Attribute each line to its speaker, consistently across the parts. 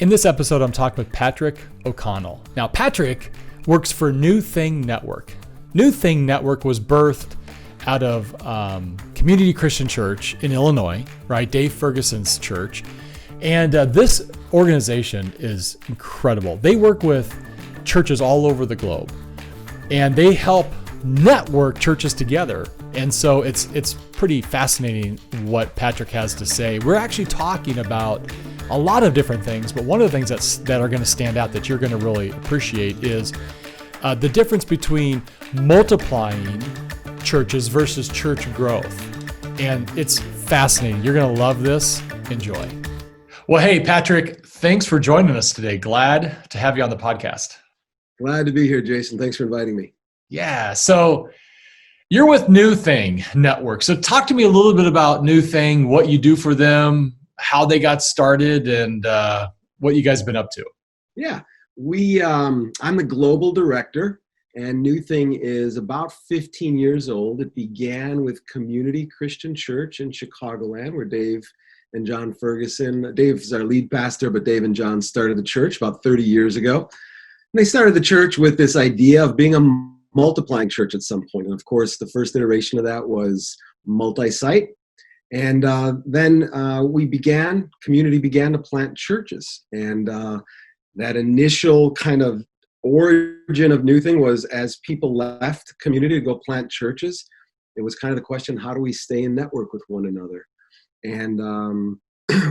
Speaker 1: In this episode, I'm talking with Patrick O'Connell. Now, Patrick works for NewThing Network. NewThing Network was birthed out of Community Christian Church in Illinois, right? Dave Ferguson's church. And this organization is incredible. They work with churches all over the globe, and they help network churches together. And so it's pretty fascinating what Patrick has to say. We're actually talking about a lot of different things, but one of the things that are going to stand out that you're going to really appreciate is the difference between multiplying churches versus church growth. And it's fascinating. You're going to love this. Enjoy. Well, hey, Patrick, thanks for joining us today. Glad to have you on the podcast.
Speaker 2: Glad to be here, Jason. Thanks for inviting me.
Speaker 1: Yeah. So you're with NewThing Network. So talk to me a little bit about NewThing, what you do for them, how they got started, and what you guys have been up to.
Speaker 2: Yeah, I'm the global director, and NewThing is about 15 years old. It began with Community Christian Church in Chicagoland, where Dave and John Ferguson, Dave's our lead pastor, but Dave and John started the church about 30 years ago. And they started the church with this idea of being a multiplying church at some point. And of course, the first iteration of that was multi-site. And then community began to plant churches. And that initial kind of origin of NewThing was as people left community to go plant churches, it was kind of the question, how do we stay in network with one another? And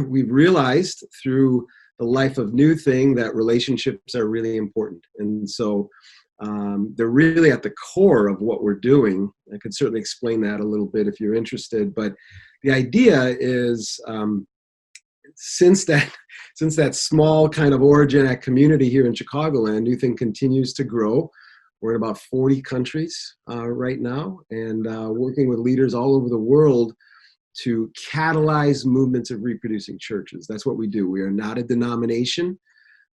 Speaker 2: we've realized through the life of NewThing that relationships are really important. And so they're really at the core of what we're doing. I could certainly explain that a little bit if you're interested, but the idea is since that small kind of origin at community here in Chicagoland, NewThing continues to grow. We're in about 40 countries right now, and working with leaders all over the world to catalyze movements of reproducing churches. That's what we do. We are not a denomination.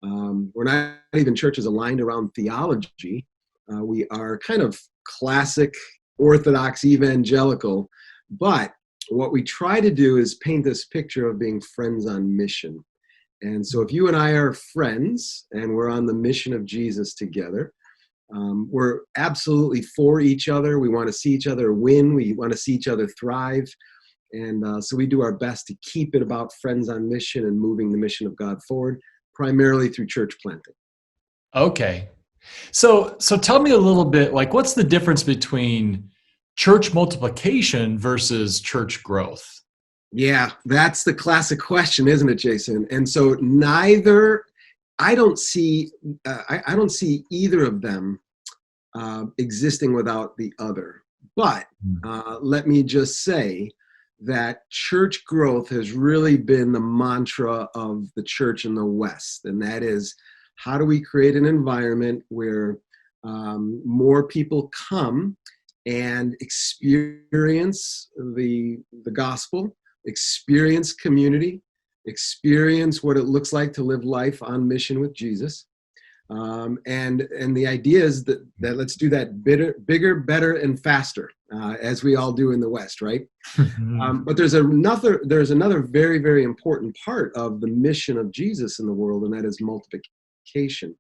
Speaker 2: We're not even churches aligned around theology. We are kind of classic Orthodox evangelical, but what we try to do is paint this picture of being friends on mission. And so if you and I are friends and we're on the mission of Jesus together, we're absolutely for each other. We want to see each other win. We want to see each other thrive. And so we do our best to keep it about friends on mission and moving the mission of God forward, primarily through church planting.
Speaker 1: Okay. So tell me a little bit, like, what's the difference between church multiplication versus church growth?
Speaker 2: Yeah, that's the classic question, isn't it, Jason? And so I don't see either of them existing without the other. But let me just say that church growth has really been the mantra of the church in the West. And that is, how do we create an environment where more people come and experience the gospel, experience community, experience what it looks like to live life on mission with Jesus. And the idea is that let's do that bigger, better, and faster, as we all do in the West, right? But there's another very, very important part of the mission of Jesus in the world, and that is multiplication.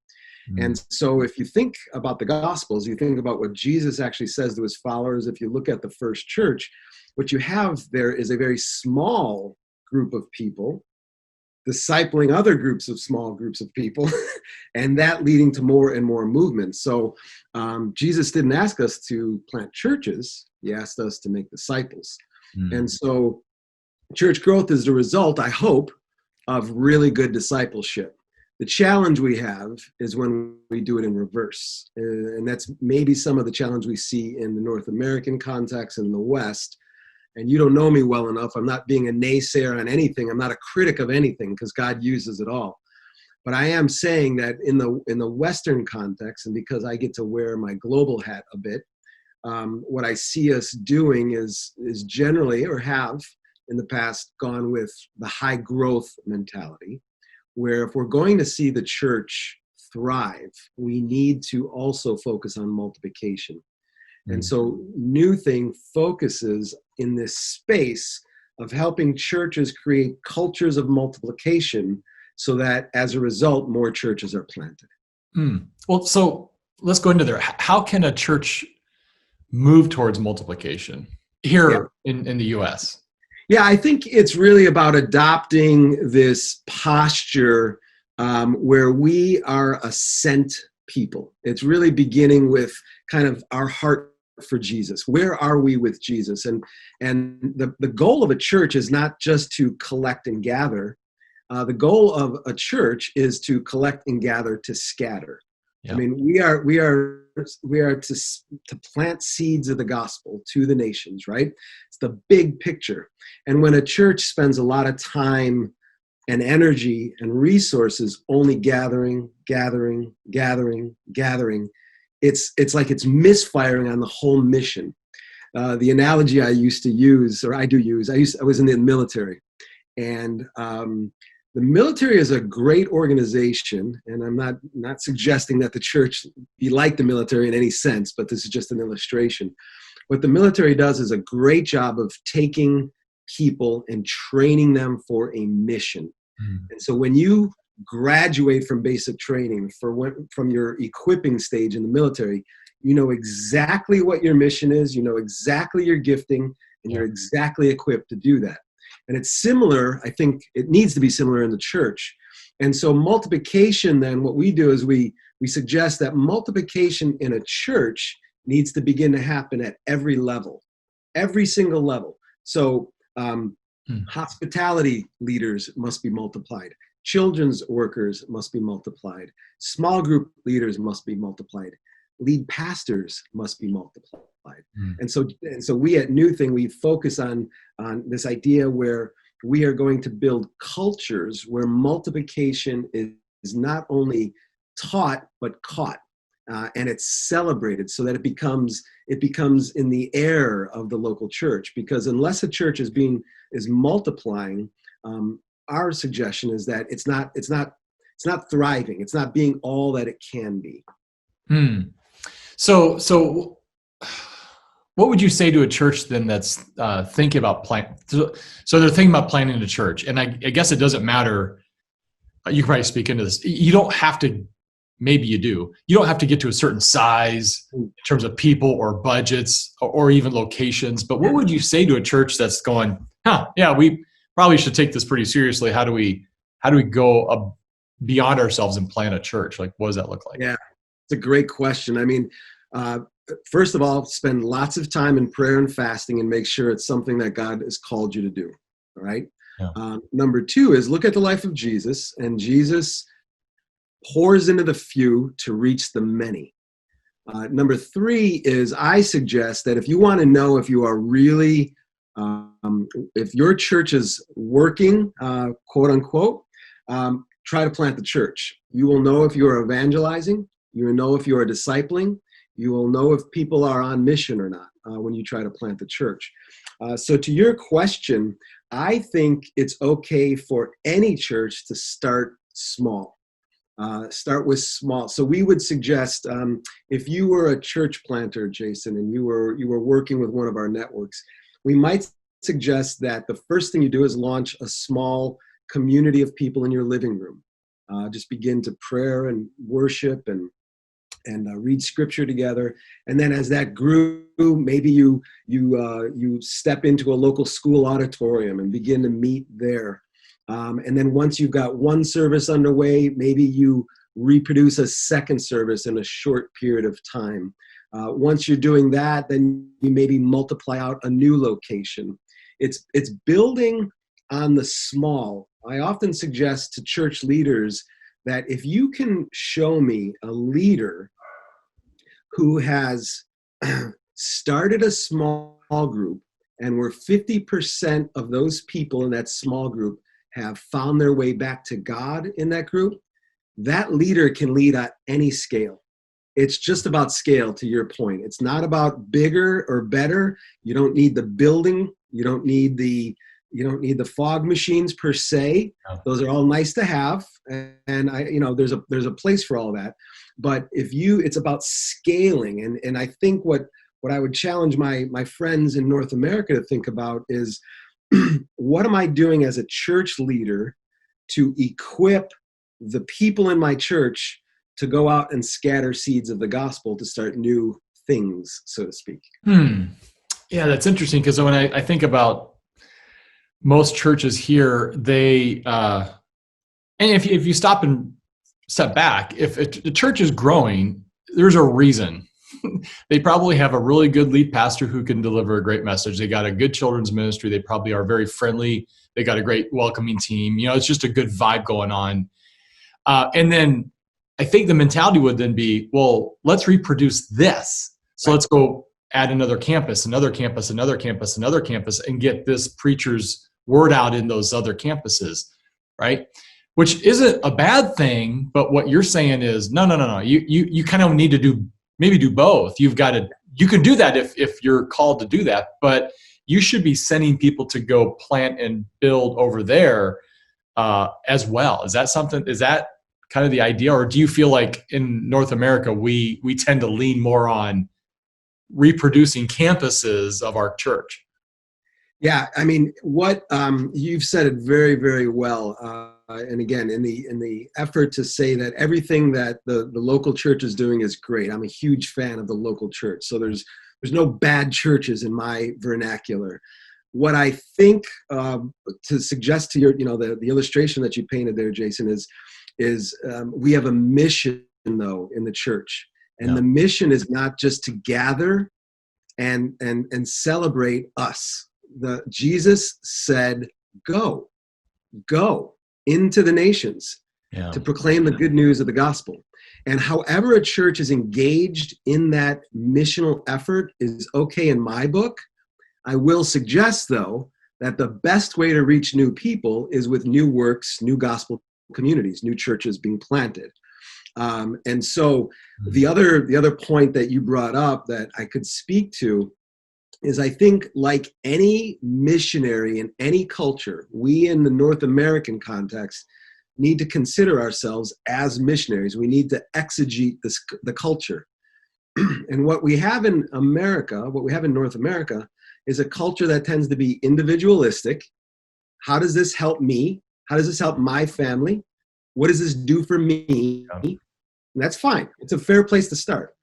Speaker 2: And so if you think about the Gospels, you think about what Jesus actually says to his followers. If you look at the first church, what you have there is a very small group of people discipling other small groups of people, and that leading to more and more movements. So Jesus didn't ask us to plant churches. He asked us to make disciples. And so church growth is the result, I hope, of really good discipleship. The challenge we have is when we do it in reverse. And that's maybe some of the challenge we see in the North American context and the West. And you don't know me well enough. I'm not being a naysayer on anything. I'm not a critic of anything because God uses it all. But I am saying that in the Western context, and because I get to wear my global hat a bit, what I see us doing is generally, or have in the past, gone with the high growth mentality, where if we're going to see the church thrive, we need to also focus on multiplication. And so NewThing focuses in this space of helping churches create cultures of multiplication so that as a result, more churches are planted.
Speaker 1: Well, so let's go into there. How can a church move towards multiplication here in the U.S.?
Speaker 2: Yeah, I think it's really about adopting this posture where we are a sent people. It's really beginning with kind of our heart for Jesus. Where are we with Jesus? And the goal of a church is not just to collect and gather. The goal of a church is to collect and gather to scatter. Yeah. I mean, we are to plant seeds of the gospel to the nations, right? It's the big picture. And when a church spends a lot of time and energy and resources only gathering, it's like it's misfiring on the whole mission. The analogy I used to use, or I do use, I was in the military, and the military is a great organization, and I'm not suggesting that the church be like the military in any sense, but this is just an illustration. What the military does is a great job of taking people and training them for a mission. And so when you graduate from basic training, from your equipping stage in the military, you know exactly what your mission is, you know exactly your gifting, and you're exactly equipped to do that. And it's similar, I think it needs to be similar in the church. And so multiplication, then, what we do is we suggest that multiplication in a church needs to begin to happen at every level, every single level. So hospitality leaders must be multiplied. Children's workers must be multiplied. Small group leaders must be multiplied. Lead pastors must be multiplied. And so we at NewThing, we focus on this idea where we are going to build cultures where multiplication is not only taught but caught, and it's celebrated, so that it becomes in the air of the local church. Because unless a church is multiplying, our suggestion is that it's not thriving. It's not being all that it can be.
Speaker 1: So what would you say to a church then that's thinking about planting? So they're thinking about planting a church, and I guess it doesn't matter. You can probably speak into this. You don't have to. Maybe you do. You don't have to get to a certain size in terms of people or budgets or even locations. But what would you say to a church that's going, yeah, we probably should take this pretty seriously. How do we go beyond ourselves and plant a church? Like, what does that look like?
Speaker 2: Yeah, it's a great question. I mean, first of all, spend lots of time in prayer and fasting and make sure it's something that God has called you to do. All right. Yeah. Number two is look at the life of Jesus, and Jesus pours into the few to reach the many. Number three is I suggest that if you want to know if you are really, if your church is working, quote unquote, try to plant the church. You will know if you are evangelizing. You will know if you are discipling. You will know if people are on mission or not when you try to plant the church. So to your question, I think it's okay for any church to start small. Start with small. So we would suggest if you were a church planter, Jason, and you were working with one of our networks, we might suggest that the first thing you do is launch a small community of people in your living room. Just begin to prayer and worship and read scripture together. And then as that grew, maybe you step into a local school auditorium and begin to meet there. And then once you've got one service underway, maybe you reproduce a second service in a short period of time. Once you're doing that, then you maybe multiply out a new location. It's building on the small. I often suggest to church leaders that if you can show me a leader who has started a small group and where 50% of those people in that small group have found their way back to God in that group, that leader can lead at any scale. It's just about scale, to your point. It's not about bigger or better. You don't need the building. You don't need the fog machines per se. Those are all nice to have, and there's a place for all that. But it's about scaling, and I think what I would challenge my friends in North America to think about is what am I doing as a church leader to equip the people in my church to go out and scatter seeds of the gospel to start new things, so to speak.
Speaker 1: Yeah, that's interesting, because when I think about most churches here, they and if you stop and step back, if the church is growing, there's a reason. They probably have a really good lead pastor who can deliver a great message. They got a good children's ministry. They probably are very friendly. They got a great welcoming team. It's just a good vibe going on. And then I think the mentality would then be, well, let's reproduce this. So let's go add another campus, another campus, another campus, another campus, and get this preacher's word out in those other campuses, right? Which isn't a bad thing, but what you're saying is, no. You kind of need to maybe do both. You can do that if you're called to do that, but you should be sending people to go plant and build over there as well. Is that kind of the idea? Or do you feel like in North America, we tend to lean more on reproducing campuses of our church?
Speaker 2: Yeah, I mean, what you've said it very, very well. And again, in the effort to say that everything that the local church is doing is great. I'm a huge fan of the local church. So there's no bad churches in my vernacular. What I think to suggest to your, the illustration that you painted there, Jason, is we have a mission though in the church, and the mission is not just to gather and celebrate us. Jesus said, go into the nations to proclaim the good news of the gospel. And however a church is engaged in that missional effort is okay in my book. I will suggest, though, that the best way to reach new people is with new works, new gospel communities, new churches being planted. And so the other point that you brought up that I could speak to is, I think, like any missionary in any culture, we in the North American context need to consider ourselves as missionaries. We need to exegete the culture. And what we have in America, what we have in North America, is a culture that tends to be individualistic. How does this help me? How does this help my family? What does this do for me? And that's fine. It's a fair place to start.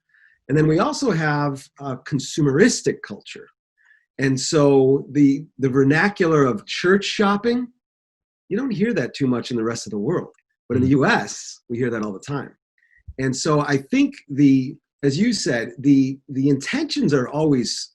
Speaker 2: And then we also have a consumeristic culture. And so the vernacular of church shopping, you don't hear that too much in the rest of the world. But in the US, we hear that all the time. And so I think as you said, the intentions are always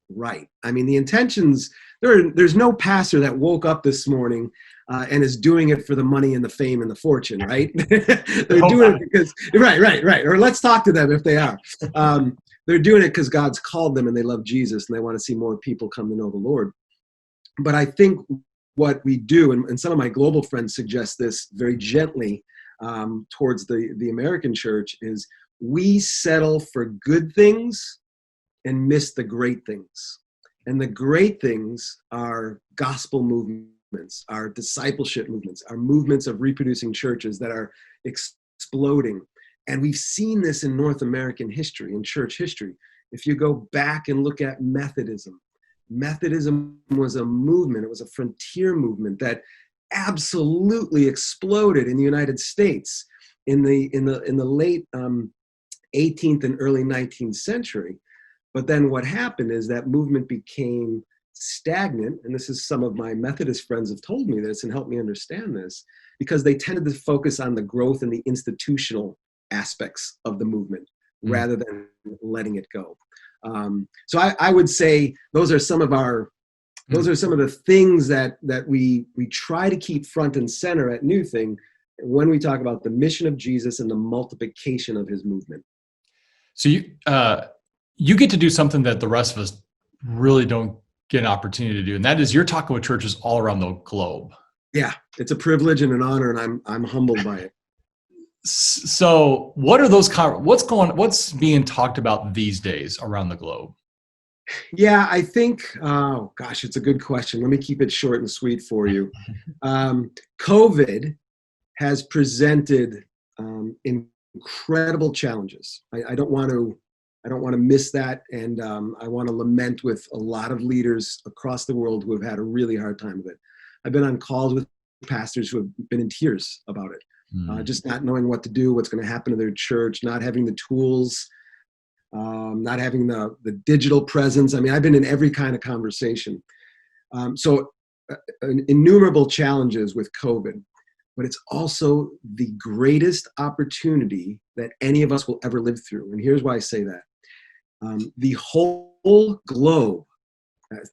Speaker 2: right. I mean, the intentions, there's no pastor that woke up this morning and is doing it for the money and the fame and the fortune, right? They're doing it because, right. Or let's talk to them if they are. They're doing it because God's called them and they love Jesus and they want to see more people come to know the Lord. But I think what we do, and some of my global friends suggest this very gently towards the American church, is we settle for good things and miss the great things. And the great things are gospel movements, our discipleship movements, our movements of reproducing churches that are exploding. And we've seen this in North American history, in church history. If you go back and look at Methodism was a movement, it was a frontier movement that absolutely exploded in the United States in the late 18th and early 19th century. But then what happened is that movement became stagnant, and this is some of my Methodist friends have told me this and helped me understand this, because they tended to focus on the growth and the institutional aspects of the movement rather than letting it go. So I would say those are some of the things that we try to keep front and center at NewThing when we talk about the mission of Jesus and the multiplication of his movement.
Speaker 1: So you get to do something that the rest of us really don't get an opportunity to do, and that is you're talking with churches all around the globe.
Speaker 2: Yeah, it's a privilege and an honor, and I'm humbled by it.
Speaker 1: So what are those, what's being talked about these days around the globe?
Speaker 2: Yeah, I think, oh gosh, it's a good question. Let me keep it short and sweet for you. COVID has presented incredible challenges. I don't want to miss that, and I want to lament with a lot of leaders across the world who have had a really hard time with it. I've been on calls with pastors who have been in tears about it,
Speaker 1: Mm.
Speaker 2: just not knowing what to do, what's going to happen to their church, not having the tools, not having the digital presence. I mean, I've been in every kind of conversation. So innumerable challenges with COVID, but it's also the greatest opportunity that any of us will ever live through. And here's why I say that. The whole globe,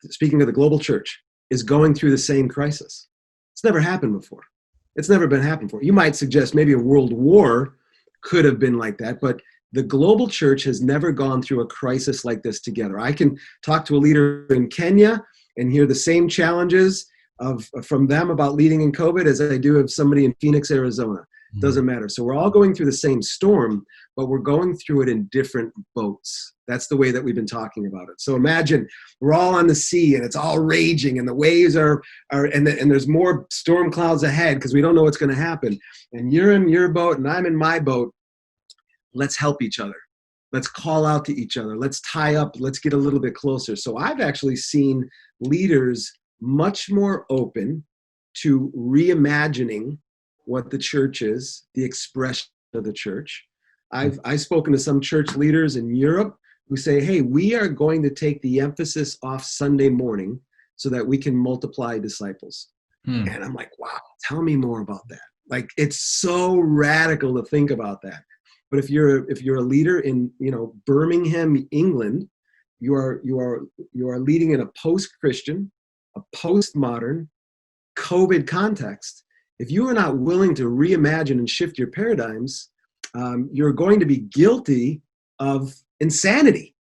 Speaker 2: speaking of the global church, is going through the same crisis. It's never happened before. It's never been happened before. You might suggest maybe a world war could have been like that, but the global church has never gone through a crisis like this together. I can talk to a leader in Kenya and hear the same challenges from them about leading in COVID as I do of somebody in Phoenix, Arizona. Doesn't matter. So we're all going through the same storm, but we're going through it in different boats. That's the way that we've been talking about it. So imagine we're all on the sea and it's all raging and the waves and there's more storm clouds ahead because we don't know what's going to happen. And you're in your boat and I'm in my boat. Let's help each other. Let's call out to each other. Let's tie up. Let's get a little bit closer. So I've actually seen leaders much more open to reimagining what the church is, the expression of the church. I've spoken to some church leaders in Europe who say, hey, we are going to take the emphasis off Sunday morning so that we can multiply disciples. And I'm like, wow, tell me more about that. Like, it's so radical to think about that. But if you're a leader in, Birmingham, England, you are leading in a post-Christian, a postmodern, COVID context. If you are not willing to reimagine and shift your paradigms, you're going to be guilty of insanity,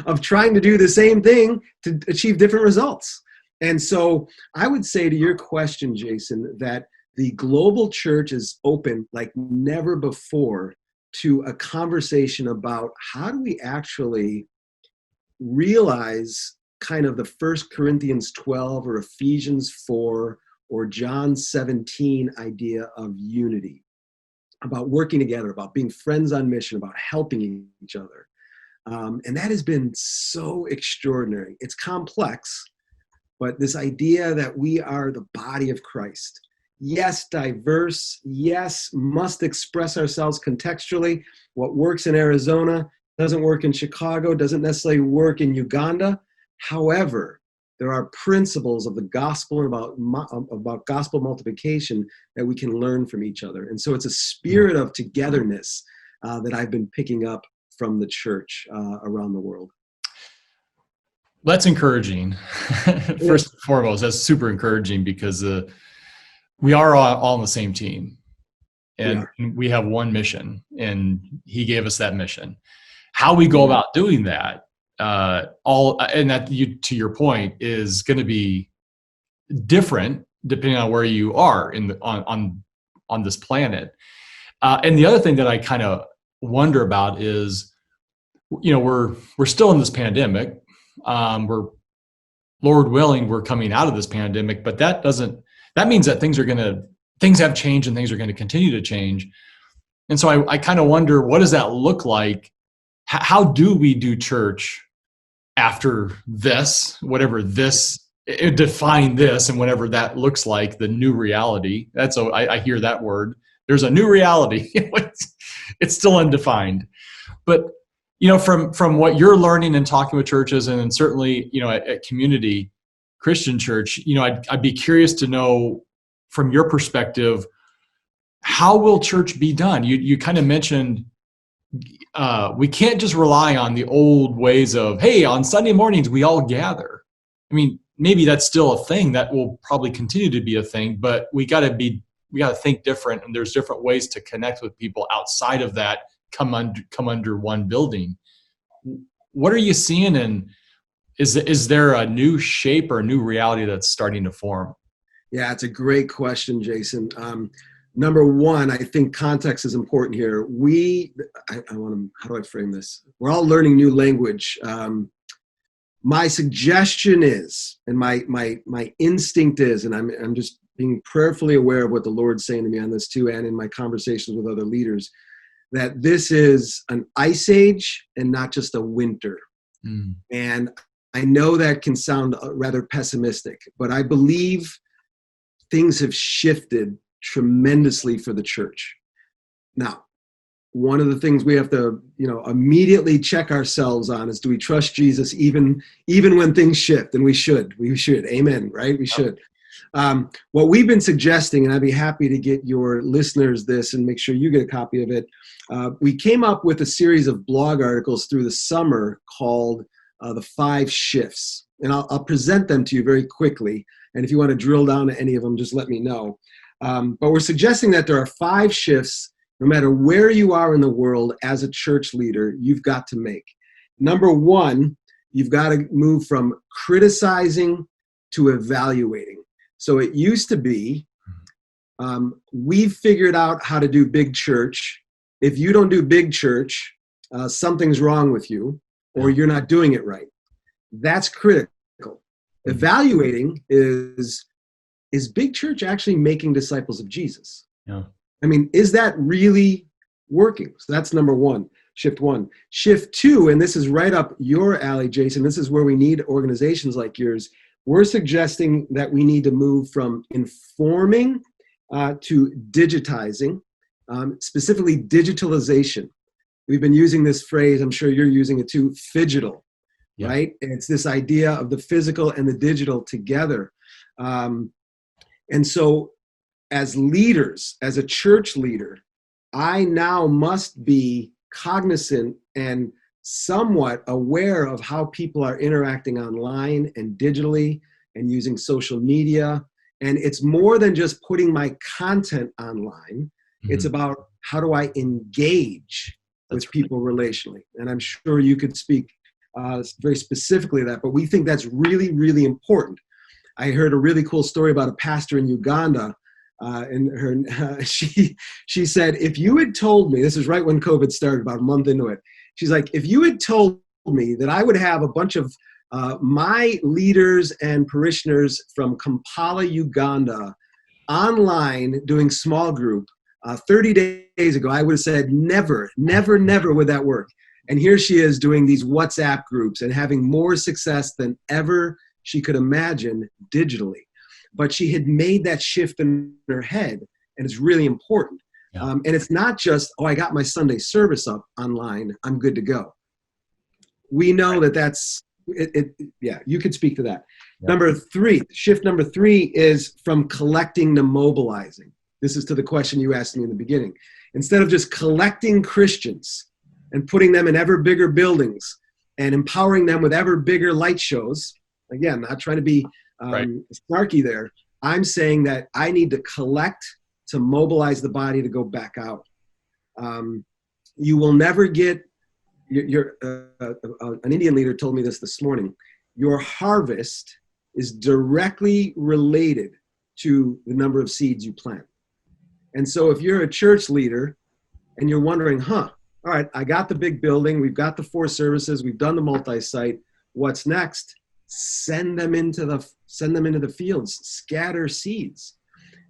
Speaker 2: of trying to do the same thing to achieve different results. And so I would say to your question, Jason, that the global church is open like never before to a conversation about how do we actually realize kind of the 1 Corinthians 12 or Ephesians 4 or John 17 idea of unity, about working together, about being friends on mission, about helping each other. And that has been so extraordinary. It's complex, but this idea that we are the body of Christ, yes, diverse, yes, must express ourselves contextually. What works in Arizona doesn't work in Chicago, doesn't necessarily work in Uganda. However, there are principles of the gospel and about gospel multiplication that we can learn from each other. And so it's a spirit of togetherness that I've been picking up from the church around the world.
Speaker 1: That's encouraging. First and foremost, that's super encouraging because we are all on the same team. And we have one mission, and he gave us that mission. How we go about doing that, to your point, is going to be different depending on where you are on this planet. And the other thing that I kind of wonder about is, we're still in this pandemic. We're, Lord willing, we're coming out of this pandemic, but that means that things have changed and things are going to continue to change. And so I kind of wonder, what does that look like? How do we do church after this, whatever this, define this and whatever that looks like, the new reality? I hear that word. There's a new reality. It's still undefined. But, from what you're learning and talking with churches, and then certainly, at Community Christian Church, I'd be curious to know from your perspective, how will church be done? You kind of mentioned we can't just rely on the old ways of, hey, on Sunday mornings, we all gather. I mean, maybe that's still a thing that will probably continue to be a thing, but we got to think different. And there's different ways to connect with people outside of that, come under one building. What are you seeing? And is there a new shape or a new reality that's starting to form?
Speaker 2: Yeah, it's a great question, Jason. Number one, I think context is important here. How do I frame this? We're all learning new language. My suggestion is, and my instinct is, and I'm just being prayerfully aware of what the Lord's saying to me on this too, and in my conversations with other leaders, that this is an ice age and not just a winter. And I know that can sound rather pessimistic, but I believe things have shifted tremendously for the church. Now, one of the things we have to, immediately check ourselves on is, do we trust Jesus even when things shift? And we should. Amen. Right? We should. What we've been suggesting, and I'd be happy to get your listeners this and make sure you get a copy of it. We came up with a series of blog articles through the summer called the 5 Shifts. And I'll present them to you very quickly. And if you want to drill down to any of them, just let me know. But we're suggesting that there are 5 shifts, no matter where you are in the world as a church leader, you've got to make. Number 1, you've got to move from criticizing to evaluating. So it used to be, we've figured out how to do big church. If you don't do big church, something's wrong with you, or you're not doing it right. That's critical. Evaluating is big church actually making disciples of Jesus?
Speaker 1: Yeah.
Speaker 2: I mean, is that really working? So that's number 1, shift 1. Shift 2, and this is right up your alley, Jason. This is where we need organizations like yours. We're suggesting that we need to move from informing to digitizing, specifically digitalization. We've been using this phrase, I'm sure you're using it too, phygital, right? And it's this idea of the physical and the digital together. And so as leaders, as a church leader, I now must be cognizant and somewhat aware of how people are interacting online and digitally and using social media. And it's more than just putting my content online. It's about how do I engage with people relationally. And I'm sure you could speak very specifically to that, but we think that's really, really important. I heard a really cool story about a pastor in Uganda. She said, if you had told me, this is right when COVID started, about a month into it, she's like, if you had told me that I would have a bunch of my leaders and parishioners from Kampala, Uganda, online doing small group 30 days ago, I would have said, never, never, never would that work. And here she is doing these WhatsApp groups and having more success than ever she could imagine digitally. But she had made that shift in her head, and it's really important. Yeah. And it's not just, I got my Sunday service up online, I'm good to go. We know that's you could speak to that. Yeah. Number 3, shift number 3 is from collecting to mobilizing. This is to the question you asked me in the beginning. Instead of just collecting Christians and putting them in ever bigger buildings and empowering them with ever bigger light shows, again, not trying to be snarky there, I'm saying that I need to collect to mobilize the body to go back out. You will never get, an Indian leader told me this morning, your harvest is directly related to the number of seeds you plant. And so if you're a church leader and you're wondering, all right, I got the big building, we've got the 4 services, we've done the multi-site, what's next? Send them into the fields, scatter seeds.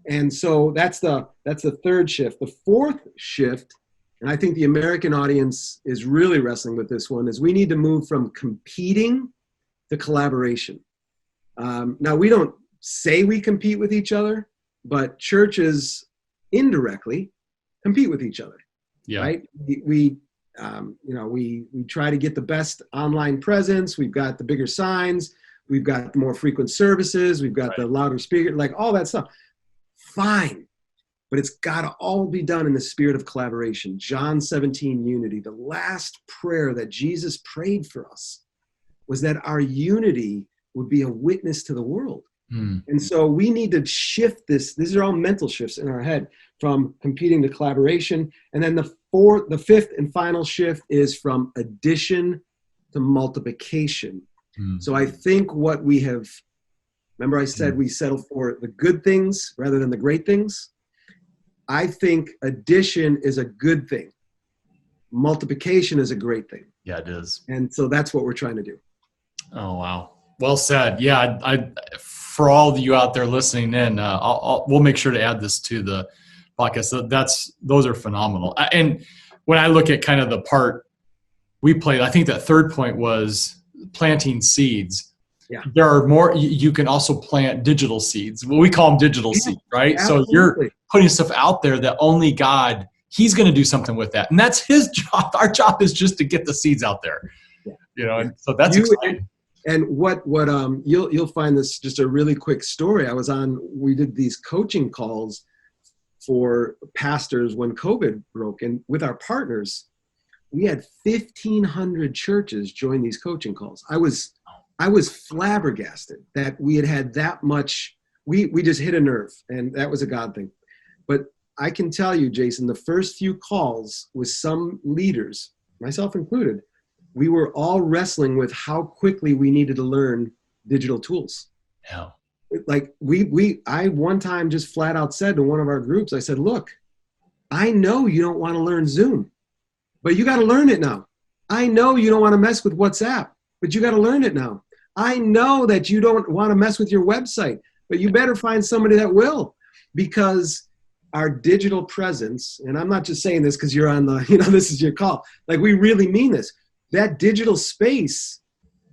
Speaker 2: And so that's the 3rd shift. The 4th shift, and I think the American audience is really wrestling with this one, is we need to move from competing to collaboration. Now, we don't say we compete with each other, but churches indirectly compete with each other. Yeah. Right? We try to get the best online presence. We've got the bigger signs. We've got the more frequent services. We've got the louder speaker, like all that stuff. Fine. But it's got to all be done in the spirit of collaboration. John 17, unity. The last prayer that Jesus prayed for us was that our unity would be a witness to the world. And so we need to shift this. These are all mental shifts in our head, from competing to collaboration. And then the 5th and final shift is from addition to multiplication. So I think what we have, remember I said we settle for the good things rather than the great things? I think addition is a good thing. Multiplication is a great thing.
Speaker 1: Yeah, it is.
Speaker 2: And so that's what we're trying to do.
Speaker 1: Oh, wow. Well said. Yeah, I for all of you out there listening in, we'll make sure to add this to the podcast. So those are phenomenal. And when I look at kind of the part we played, I think that 3rd point was planting seeds.
Speaker 2: Yeah.
Speaker 1: there are more, you can also plant digital seeds. Well, we call them digital seeds, right?
Speaker 2: Absolutely.
Speaker 1: So you're putting stuff out there that only God, he's going to do something with that. And that's his job. Our job is just to get the seeds out there, and so that's exciting.
Speaker 2: And what you'll find this just a really quick story. We did these coaching calls for pastors when COVID broke, and with our partners, we had 1,500 churches join these coaching calls. I was flabbergasted that we had that much. We just hit a nerve, and that was a God thing. But I can tell you, Jason, the first few calls with some leaders, myself included, we were all wrestling with how quickly we needed to learn digital tools.
Speaker 1: Yeah.
Speaker 2: Like I one time just flat out said to one of our groups, I said, look, I know you don't want to learn Zoom, but you got to learn it now. I know you don't want to mess with WhatsApp, but you got to learn it now. I know that you don't want to mess with your website, but you better find somebody that will, because our digital presence, and I'm not just saying this because you're on this is your call. Like, we really mean this. That digital space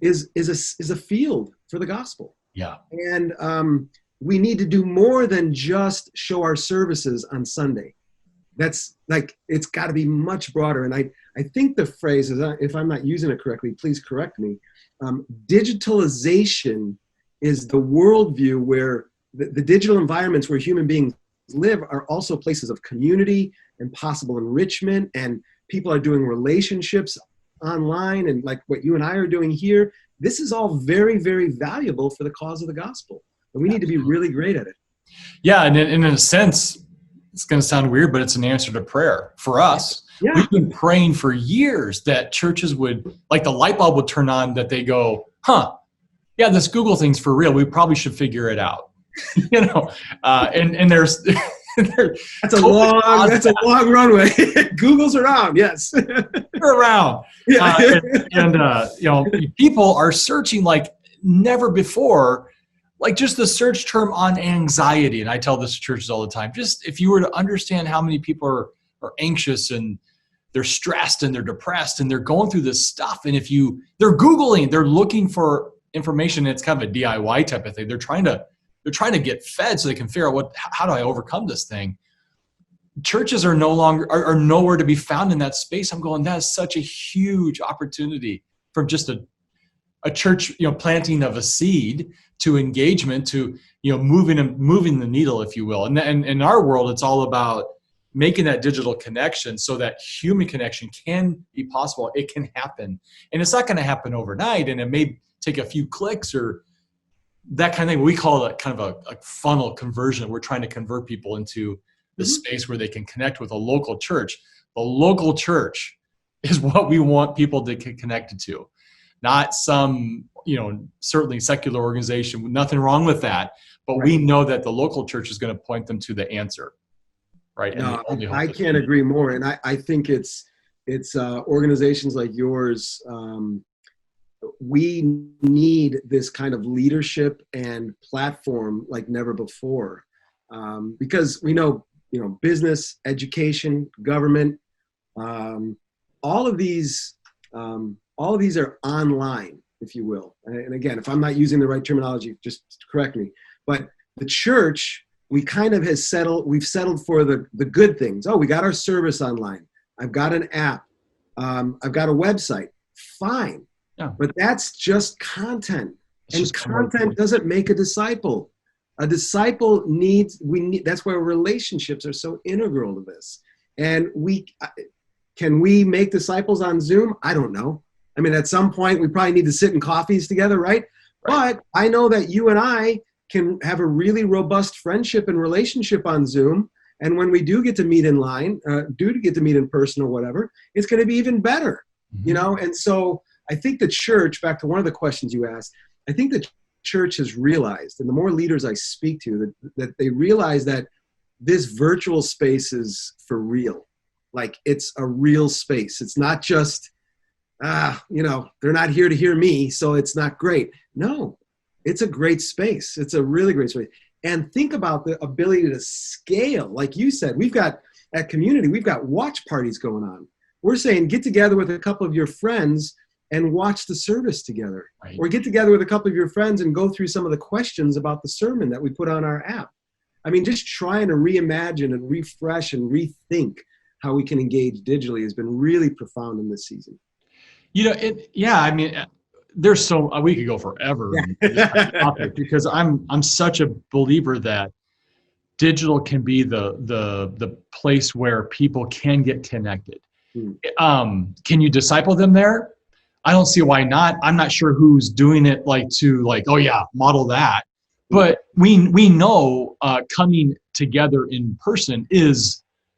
Speaker 2: is a field for the gospel.
Speaker 1: Yeah.
Speaker 2: And we need to do more than just show our services on Sunday. That's like, it's got to be much broader. And I think the phrase is, if I'm not using it correctly, please correct me. Digitalization is the worldview where the digital environments where human beings live are also places of community and possible enrichment, and people are doing relationships online, and like what you and I are doing here. This is all very, very valuable for the cause of the gospel, and we need to be really great at it.
Speaker 1: Yeah, and in a sense, it's going to sound weird, but it's an answer to prayer for us.
Speaker 2: Yeah.
Speaker 1: We've been praying for years that churches would, like, the light bulb would turn on, that they go, yeah, this Google thing's for real. We probably should figure it out. And there's
Speaker 2: that's a long runway. Google's around, yes.
Speaker 1: They're around.
Speaker 2: Yeah.
Speaker 1: People are searching like never before. Like, just the search term on anxiety, and I tell this to churches all the time, just if you were to understand how many people are anxious and they're stressed and they're depressed and they're going through this stuff, and they're Googling, they're looking for information, and it's kind of a DIY type of thing. They're trying to get fed so they can figure out how do I overcome this thing. Churches are nowhere to be found in that space. I'm going, that is such a huge opportunity from just a church, planting of a seed to engagement to, moving the needle, if you will. And in our world, it's all about making that digital connection so that human connection can be possible. It can happen, and it's not going to happen overnight. And it may take a few clicks or that kind of thing. We call it kind of a funnel conversion. We're trying to convert people into the space where they can connect with a local church. The local church is what we want people to get connected to, not some, certainly secular organization. Nothing wrong with that, but we know that the local church is going to point them to the answer, right?
Speaker 2: No, I can't agree more. And I think it's organizations like yours. We need this kind of leadership and platform like never before, because we know, business, education, government, all of these are online, if you will. And again, if I'm not using the right terminology, just correct me. But the church, we've settled for the good things. Oh, we got our service online. I've got an app. I've got a website. Fine. Yeah. But that's just content. And content doesn't make a disciple. A disciple that's where relationships are so integral to this. And can we make disciples on Zoom? I don't know. I mean, at some point we probably need to sit in coffees together, right? But I know that you and I can have a really robust friendship and relationship on Zoom. And when we do get to meet in line, get to meet in person or whatever, it's going to be even better, And so I think the church, back to one of the questions you asked, I think the church has realized, and the more leaders I speak to, that they realize that this virtual space is for real. Like, it's a real space. It's not just, they're not here to hear me, so it's not great. No, it's a great space. It's a really great space. And think about the ability to scale. Like you said, at Community, we've got watch parties going on. We're saying, get together with a couple of your friends and watch the service together.
Speaker 1: Right.
Speaker 2: Or get together with a couple of your friends and go through some of the questions about the sermon that we put on our app. I mean, just trying to reimagine and refresh and rethink how we can engage digitally has been really profound in this season.
Speaker 1: I mean, we could go forever on this topic, because I'm such a believer that digital can be the place where people can get connected. Can you disciple them there? I don't see why not. I'm not sure who's doing it oh yeah, model that. But we know coming together in person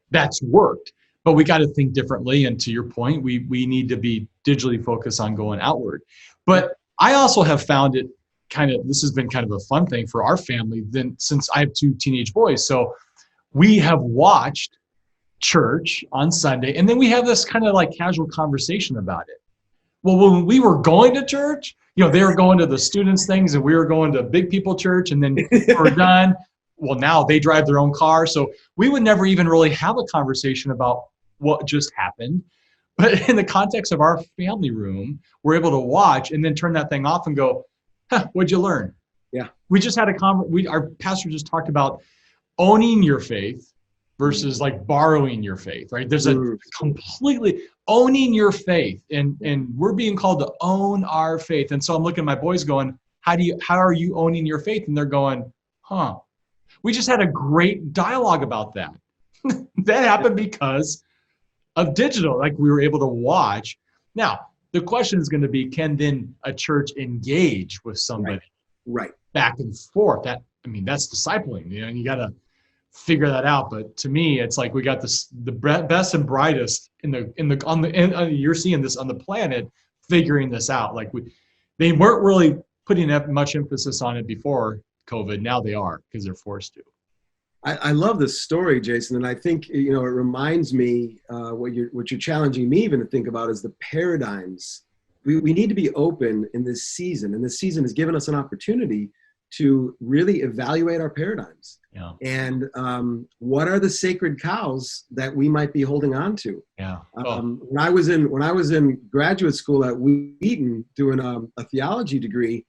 Speaker 1: that's worked. But we got to think differently. And to your point, we need to be digitally focused on going outward. But I also have found it this has been kind of a fun thing for our family since I have 2 teenage boys. So we have watched church on Sunday, and then we have this kind of casual conversation about it. Well, when we were going to church, they were going to the students' things and we were going to big people church, and then we're done. Well, now they drive their own car. So we would never even really have a conversation about what just happened. But in the context of our family room, we're able to watch and then turn that thing off and go, what'd you learn?
Speaker 2: Yeah.
Speaker 1: We just had our pastor just talked about owning your faith versus borrowing your faith, right? There's a completely owning your faith, and we're being called to own our faith. And so I'm looking at my boys going, how are you owning your faith? And they're going, we just had a great dialogue about that. That happened because of digital. We were able to watch. Now, the question is going to be, can then a church engage with somebody
Speaker 2: right
Speaker 1: back and forth? That's discipling, and you got to figure that out. But to me, it's we got the best and brightest you're seeing this on the planet figuring this out. They weren't really putting much emphasis on it before COVID. Now they are, because they're forced to.
Speaker 2: I love this story, Jason, and I think it reminds me what you're challenging me even to think about is the paradigms. We need to be open in this season, and this season has given us an opportunity to really evaluate our paradigms.
Speaker 1: Yeah.
Speaker 2: And what are the sacred cows that we might be holding on to?
Speaker 1: Yeah.
Speaker 2: When I was in graduate school at Wheaton doing a theology degree,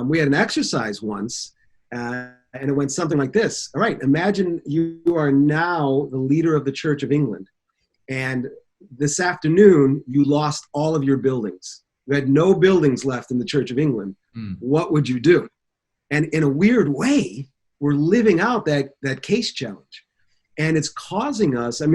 Speaker 2: we had an exercise once. And it went something like this. All right, imagine you are now the leader of the Church of England. And this afternoon, you lost all of your buildings. You had no buildings left in the Church of England. What would you do? And in a weird way, we're living out that case challenge. And it's causing us, I'm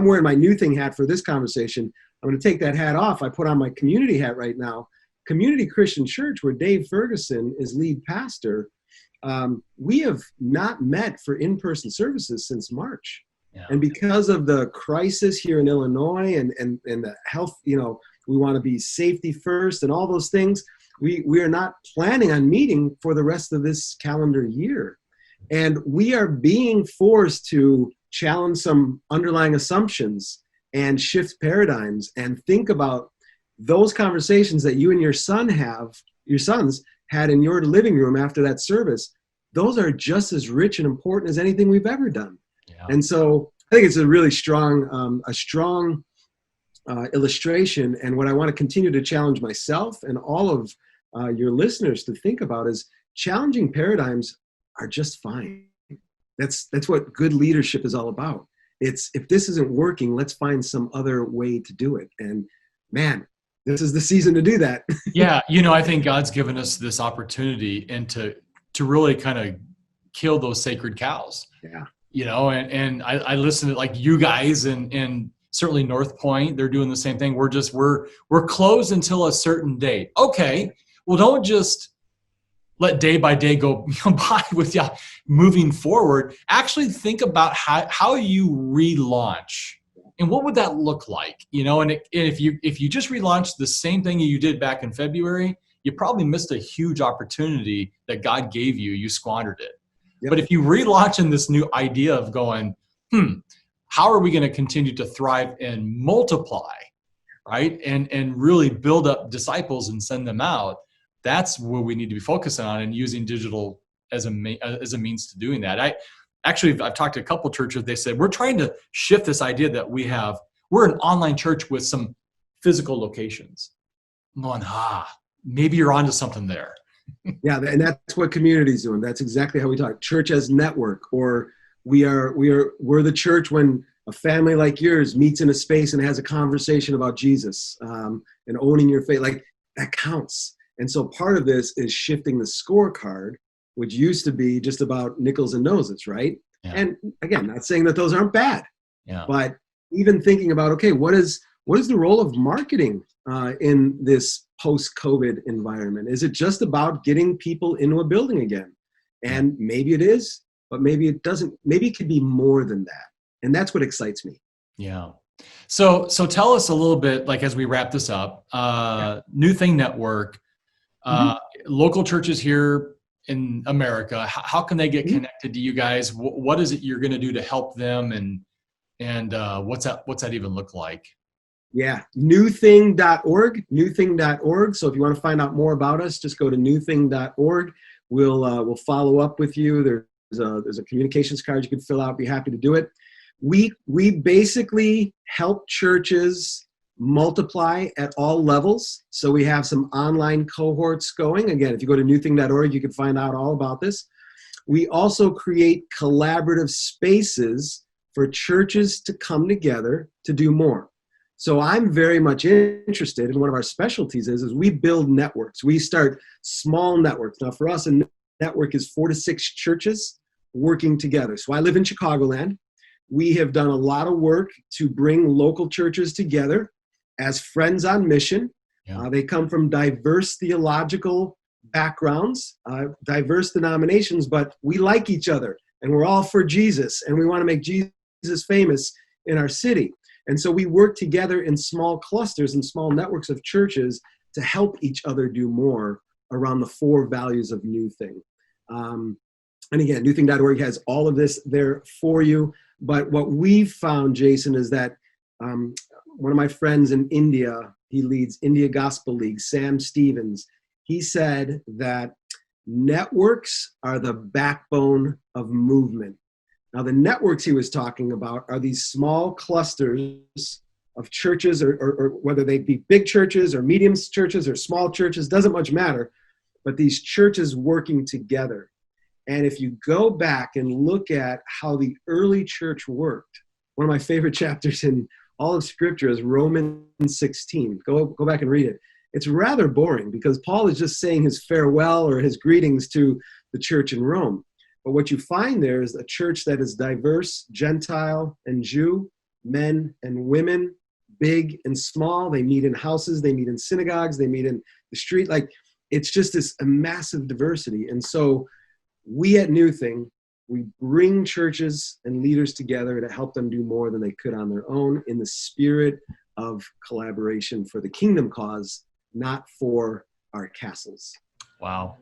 Speaker 2: wearing my NewThing hat for this conversation. I'm going to take that hat off. I put on my community hat right now. Community Christian Church, where Dave Ferguson is lead pastor, we have not met for in-person services since March. Yeah. And because of the crisis here in Illinois and the health, we want to be safety first and all those things, we are not planning on meeting for the rest of this calendar year. And we are being forced to challenge some underlying assumptions and shift paradigms and think about those conversations that you and your sons had in your living room after that service. Those are just as rich and important as anything we've ever done. Yeah. And so I think it's a really strong illustration. And what I want to continue to challenge myself and all of your listeners to think about is challenging paradigms are just fine. That's what good leadership is all about. It's, if this isn't working, let's find some other way to do it. And man, this is the season to do that.
Speaker 1: Yeah. I think God's given us this opportunity and to really kind of kill those sacred cows.
Speaker 2: Yeah.
Speaker 1: And I listen to you guys and certainly North Point, they're doing the same thing. We're closed until a certain date. Okay. Well, don't just let day by day go by with you moving forward. Actually think about how you relaunch and what would that look like, and if you just relaunched the same thing you did back in February, you probably missed a huge opportunity that God gave you. You squandered it. Yep. But if you relaunch in this new idea of going, how are we going to continue to thrive and multiply, right? And really build up disciples and send them out. That's what we need to be focusing on and using digital as a means to doing that. I've talked to a couple churches. They said, we're trying to shift this idea that we're an online church with some physical locations. I'm going, maybe you're onto something there.
Speaker 2: Yeah, and that's what community's doing. That's exactly how we talk. Church as network, or we're the church when a family like yours meets in a space and has a conversation about Jesus, and owning your faith. Like, that counts. And so part of this is shifting the scorecard, which used to be just about nickels and noses, right?
Speaker 1: Yeah.
Speaker 2: And again, not saying that those aren't bad,
Speaker 1: Yeah.
Speaker 2: but even thinking about, okay, what is the role of marketing in this post-COVID environment? Is it just about getting people into a building again? And maybe it is, but maybe it doesn't. Maybe it could be more than that. And that's what excites me.
Speaker 1: Yeah. So tell us a little bit, like, as we wrap this up, NewThing Network, local churches here in America, how can they get connected to you guys? What is it you're going to do to help them? And what's that even look like?
Speaker 2: Yeah, newthing.org, newthing.org. So if you want to find out more about us, just go to newthing.org. We'll follow up with you. There's a communications card you can fill out. Be happy to do it. We basically help churches multiply at all levels. So we have some online cohorts going. Again, if you go to newthing.org, you can find out all about this. We also create collaborative spaces for churches to come together to do more. So I'm very much interested in, one of our specialties is we build networks. We start small networks. Now for us, a network is 4 to 6 churches working together. So I live in Chicagoland. We have done a lot of work to bring local churches together as friends on mission.
Speaker 1: Yeah.
Speaker 2: They come from diverse theological backgrounds, diverse denominations, but we like each other and we're all for Jesus and we want to make Jesus famous in our city. And so we work together in small clusters and small networks of churches to help each other do more around the 4 values of NewThing. And again, newthing.org has all of this there for you. But what we've found, Jason, is that one of my friends in India, he leads India Gospel League, Sam Stevens, he said that networks are the backbone of movement. Now, the networks he was talking about are these small clusters of churches, or whether they be big churches or medium churches or small churches, doesn't much matter, but these churches working together. And if you go back and look at how the early church worked, one of my favorite chapters in all of Scripture is Romans 16. Go back and read it. It's rather boring because Paul is just saying his farewell or his greetings to the church in Rome. But what you find there is a church that is diverse, Gentile and Jew, men and women, big and small. They meet in houses, they meet in synagogues, they meet in the street. Like, it's just a massive diversity. And so we at NewThing, we bring churches and leaders together to help them do more than they could on their own in the spirit of collaboration for the kingdom cause, not for our castles.
Speaker 1: Wow.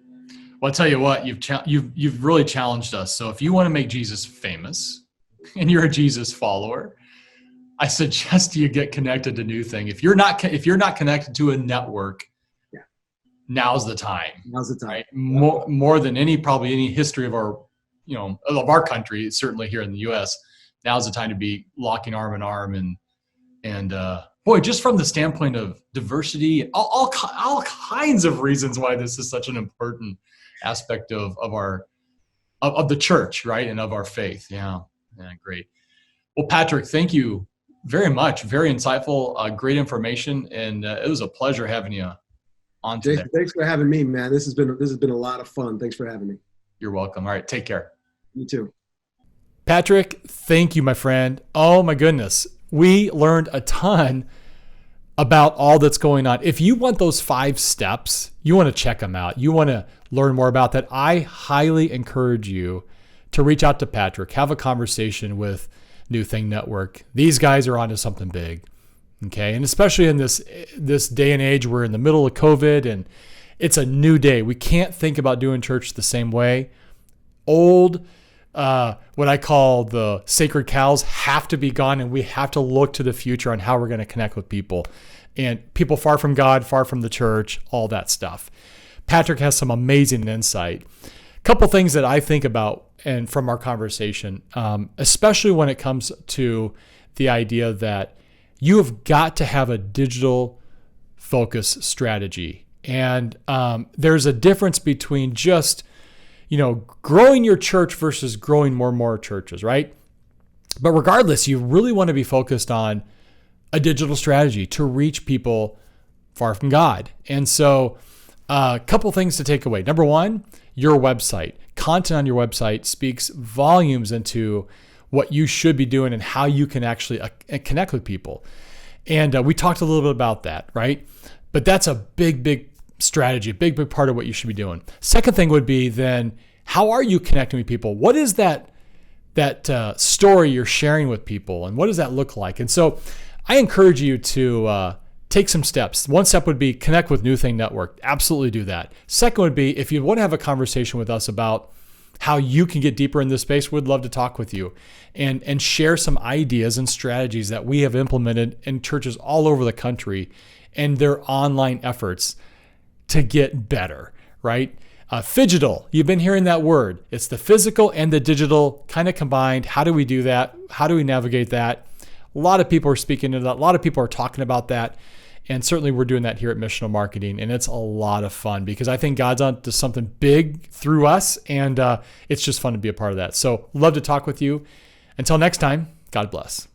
Speaker 1: Well, I'll tell you what, you've really challenged us. So if you want to make Jesus famous and you're a Jesus follower, I suggest you get connected to NewThing. If you're not connected to a network, now's the time. Now's the time. Right? More than probably any history of our country, certainly here in the U.S. Now's the time to be locking arm in arm and boy, just from the standpoint of diversity, all kinds of reasons why this is such an important aspect of the church, right, and of our faith. Yeah, great. Well, Patrick, thank you very much. Very insightful, great information, and it was a pleasure having you on today.
Speaker 2: Jason, thanks for having me, man. This has been a lot of fun. Thanks for having me.
Speaker 1: You're welcome. All right, take care.
Speaker 2: You too.
Speaker 1: Patrick, thank you, my friend. Oh my goodness. We learned a ton about all that's going on. If you want those 5 steps, you want to check them out. You want to learn more about that. I highly encourage you to reach out to Patrick, have a conversation with NewThing Network. These guys are onto something big. Okay. And especially in this day and age, we're in the middle of COVID and it's a new day. We can't think about doing church the same way. Old, what I call the sacred cows have to be gone, and we have to look to the future on how we're going to connect with people and people far from God, far from the church, all that stuff. Patrick has some amazing insight. A couple things that I think about and from our conversation, especially when it comes to the idea that you have got to have a digital focus strategy. And there's a difference between just, growing your church versus growing more and more churches, right? But regardless, you really want to be focused on a digital strategy to reach people far from God. And so a couple things to take away. Number one, your website. Content on your website speaks volumes into what you should be doing and how you can actually connect with people. And we talked a little bit about that, right? But that's a big strategy, a big part of what you should be doing. Second thing would be then, how are you connecting with people? What is that story you're sharing with people, and what does that look like? And so I encourage you to take some steps. One step would be connect with NewThing Network. Absolutely do that. Second would be, if you want to have a conversation with us about how you can get deeper in this space, we'd love to talk with you and share some ideas and strategies that we have implemented in churches all over the country and their online efforts to get better, right? Phygital, you've been hearing that word. It's the physical and the digital kind of combined. How do we do that? How do we navigate that? A lot of people are speaking to that. A lot of people are talking about that. And certainly we're doing that here at Missional Marketing. And it's a lot of fun because I think God's on to something big through us. And it's just fun to be a part of that. So love to talk with you. Until next time, God bless.